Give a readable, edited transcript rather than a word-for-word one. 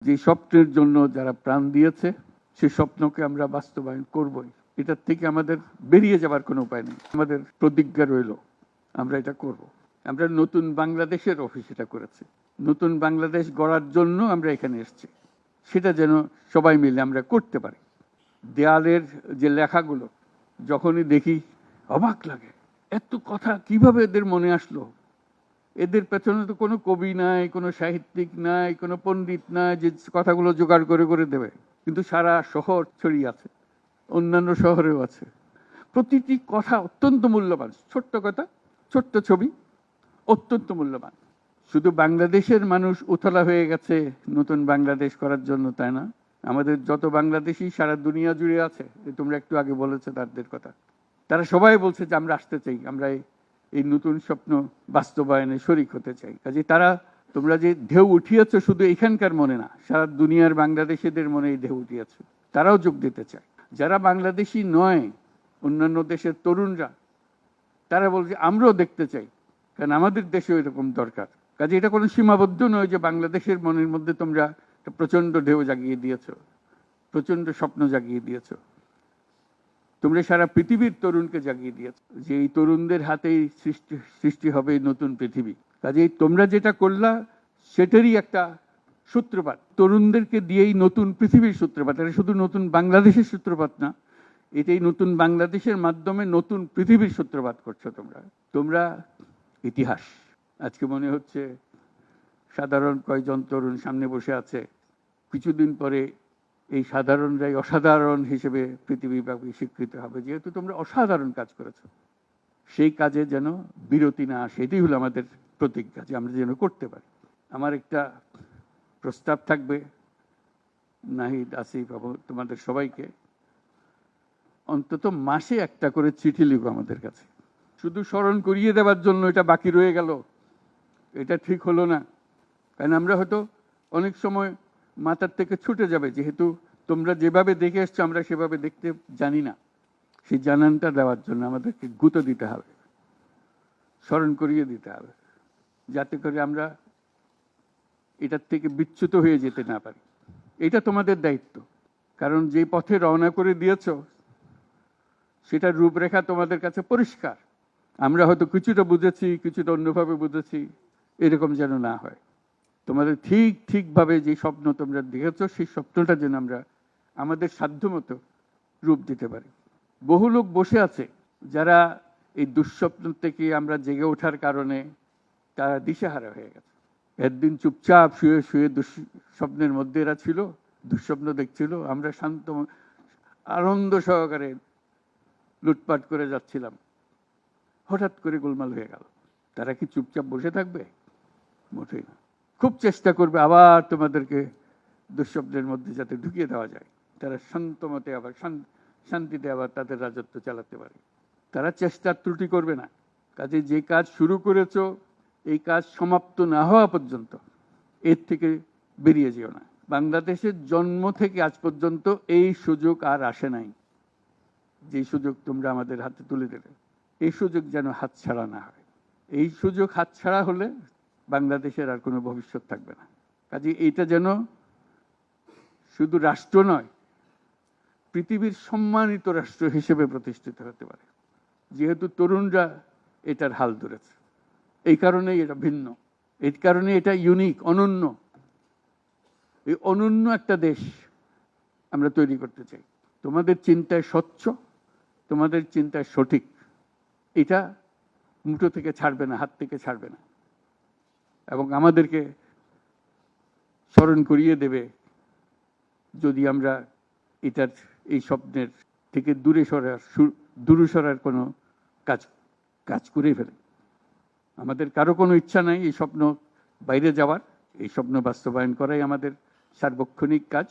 যে স্বপ্নের জন্য যারা প্রাণ দিয়েছে সে স্বপ্নকে আমরা বাস্তবায়ন করবই। এটার থেকে আমাদের বেরিয়ে যাবার কোনো উপায় নেই। আমাদের প্রতিজ্ঞা রইল আমরা এটা করব। আমরা নতুন বাংলাদেশের অফিস এটা করেছি। নতুন বাংলাদেশ গড়ার জন্য আমরা এখানে এসেছি। সেটা যেন সবাই মিলে আমরা করতে পারি। দেয়ালের যে লেখাগুলো যখনই দেখি অবাক লাগে, এত কথা কিভাবে এদের মনে আসলো। এদের পেছনে তো কোনো কবি নাই, কোনো সাহিত্যিক নাই, কোনো পণ্ডিত নাই যে কথাগুলো জোগাড় করে করে দেবে। কিন্তু সারা শহর ছড়িয়ে আছে, অন্যান্য শহরেও আছে। প্রতিটি কথা অত্যন্ত মূল্যবান। ছোট্ট কথা, ছোট্ট ছবি, অত্যন্ত মূল্যবান। শুধু বাংলাদেশের মানুষ উতলা হয়ে গেছে নতুন বাংলাদেশ করার জন্য, তাই না? আমাদের যত বাংলাদেশি সারা দুনিয়া জুড়ে আছে, তোমরা একটু আগে বলেছো তাদের কথা, তারা সবাই বলছে যে আমরা আসতে চাই, আমরা এই নতুন স্বপ্ন বাস্তবায়নে শরিক হতে চাই। কাজে তারা, তোমরা যে ঢেউ উঠিয়েছো শুধু এখানকার মনে না, সারা দুনিয়ার বাংলাদেশিদের মনে এই ঢেউ উঠিয়েছে, তারাও যোগ দিতে চায়। যারা বাংলাদেশি নয়, অন্যান্য দেশের তরুণরা, তারা বলছে আমরাও দেখতে চাই, কারণ আমাদের দেশেও এরকম দরকার। কাজে এটা কোনো সীমাবদ্ধ নয় যে বাংলাদেশের মনের মধ্যে তোমরা প্রচন্ড ঢেউ জাগিয়ে দিয়েছো, প্রচন্ড স্বপ্ন জাগিয়ে দিয়েছো। তোমরা সারা পৃথিবীর তরুণকে জাগিয়ে দিয়েছো যে এই তরুণদের হাতেই সৃষ্টি হবে নতুন পৃথিবী। কাজেই তোমরা যেটা করলা সেটারই একটা সূত্রপাত, তরুণদেরকে দিয়েই নতুন পৃথিবীর সূত্রপাত। এটা শুধু নতুন বাংলাদেশের সূত্রপাত না, এটাই নতুন বাংলাদেশের মাধ্যমে নতুন পৃথিবীর সূত্রপাত করছো তোমরা। তোমরা ইতিহাস। আজকে মনে হচ্ছে সাধারণ কয়েকজন তরুণ সামনে বসে আছে, কিছুদিন পরে এই সাধারণরাই অসাধারণ হিসেবে পৃথিবীব্যাপী স্বীকৃত হবে, যেহেতু তোমরা অসাধারণ কাজ করেছো। সেই কাজে যেন বিরতি না আসে, এটাই হলো আমাদের প্রতিজ্ঞা, যে আমরা যেন করতে পারি। আমার একটা প্রস্তাব থাকবে, নাহিদ, আসিফ এবং তোমাদের সবাইকে, অন্তত মাসে একটা করে চিঠি লিখো আমাদের কাছে। শুধু স্মরণ করিয়ে দেওয়ার জন্য এটা বাকি রয়ে গেল, এটা ঠিক হলো না। কারণ আমরা হয়তো অনেক সময় মাথার থেকে ছুটে যাবে, যেহেতু তোমরা যেভাবে দেখে এসছো আমরা সেভাবে দেখতে জানি না। সেই জানানটা দেওয়ার জন্য আমাদেরকে গুঁতো দিতে হবে, স্মরণ করিয়ে দিতে হবে, যাতে করে আমরা এটার থেকে বিচ্যুত হয়ে যেতে না পারি। এটা তোমাদের দায়িত্ব, কারণ যে পথে রওনা করে দিয়েছ সেটার রূপরেখা তোমাদের কাছে পরিষ্কার। আমরা হয়তো কিছুটা বুঝেছি, কিছুটা অন্যভাবে বুঝেছি, এরকম যেন না হয়। তোমাদের ঠিকভাবে যে স্বপ্ন তোমরা দেখেছো সেই স্বপ্নটা যেন আমরা আমাদের সাধ্যমতো রূপ দিতে পারি। বহু লোক বসে আছে যারা এই দুঃস্বপ্ন থেকে আমরা জেগে ওঠার কারণে তারা দিশেহারা হয়ে গেছে। একদিন চুপচাপ শুয়ে শুয়ে দুঃস্বপ্নের মধ্যে এরা ছিল, দুঃস্বপ্ন দেখছিল, আমরা শান্ত আনন্দ সহকারে লুটপাট করে যাচ্ছিলাম, হঠাৎ করে গোলমাল হয়ে গেল। তারা কি চুপচাপ বসে থাকবে? মোটেই না। খুব চেষ্টা করবে আবার তোমাদেরকে দুঃস্বপ্নের মধ্যে যাতে ঢুকিয়ে দেওয়া যায়, তারা শান্তমতে আবার শান্তিতে আবার তাদের রাজত্ব চালাতে পারে। তারা চেষ্টার ত্রুটি করবে না। কাজে যে কাজ শুরু করেছো এই কাজ সমাপ্ত না হওয়া পর্যন্ত এর থেকে বেরিয়ে যেও না। বাংলাদেশের জন্ম থেকে আজ পর্যন্ত এই সুযোগ আর আসে নাই, যে সুযোগ তোমরা আমাদের হাতে তুলে দেবে। এই সুযোগ যেন হাতছাড়া না হয়। এই সুযোগ হাতছাড়া হলে বাংলাদেশের আর কোনো ভবিষ্যৎ থাকবে না। কাজে এইটা যেন শুধু রাষ্ট্র নয়, পৃথিবীর সম্মানিত রাষ্ট্র হিসেবে প্রতিষ্ঠিত হতে পারে, যেহেতু তরুণরা এটার হাল ধরেছে। এই কারণেই এটা ভিন্ন, এই কারণে এটা ইউনিক, অনন্য। এই অনন্য একটা দেশ আমরা তৈরি করতে চাই। তোমাদের চিন্তায় স্বচ্ছ, তোমাদের চিন্তায় সঠিক, এটা মুঠো থেকে ছাড়বে না, হাত থেকে ছাড়বে না, এবং আমাদেরকে স্মরণ করিয়ে দেবে যদি আমরা এটার এই স্বপ্নের থেকে দূরে সরার কোনো কাজ করে ফেলে। আমাদের কারো কোনো ইচ্ছা নাই এই স্বপ্ন বাইরে যাওয়ার, এই স্বপ্ন বাস্তবায়ন করাই আমাদের সার্বক্ষণিক কাজ।